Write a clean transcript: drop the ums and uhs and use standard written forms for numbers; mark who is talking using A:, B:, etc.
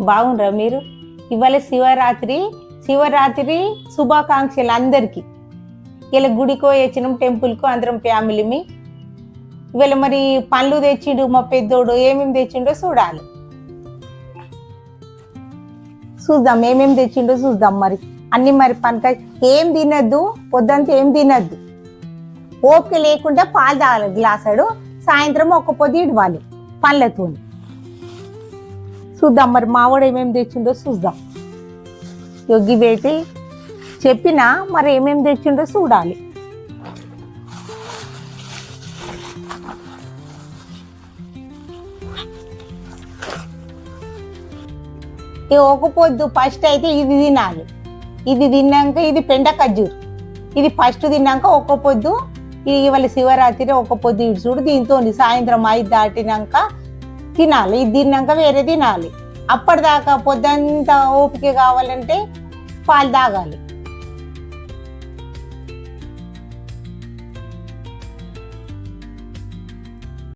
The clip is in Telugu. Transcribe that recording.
A: బాగుండ్రా మీరు? ఇవాళ శివరాత్రి శుభాకాంక్షలు అందరికి. ఇలా గుడికో వచ్చినాం, టెంపుల్కో అందరం ఫ్యామిలీమి. ఇవాళ మరి పండ్లు తెచ్చిండు మా పెద్దోడు, ఏమేమి తెచ్చిండో చూడాలి. చూద్దాం ఏమేమి తెచ్చిండో చూద్దాం. మరి అన్ని మరి పనకాయ ఏం తినద్దు, పొద్దంతా ఏం తినద్దు. ఓపిక లేకుండా పాలు తాగాలి గ్లాసాడు, సాయంత్రం ఒక్క పొద్దు ఇవ్వాలి పండ్లతో. చూద్దాం మరి మావాడు ఏమేమి తెచ్చిండో చూద్దాం. యోగి పెట్టి చెప్పినా మరి ఏమేమి తెచ్చిండో చూడాలి. ఒక పొద్దు ఫస్ట్ అయితే ఇది తినాలి. ఇది తిన్నాక ఇది పెండ ఖర్జూర్, ఇది ఫస్ట్ తిన్నాక ఒక్క పొద్దు. ఇవాళ శివరాత్రి ఒక్క పొద్దు ఇటు చూడు. దీంతో సాయంత్రం 5 దాటినాక తినాలి. ఇది తిన్నాక వేరే తినాలి. అప్పటిదాకా పొద్దంతా ఓపిక కావాలంటే పాలు తాగాలి.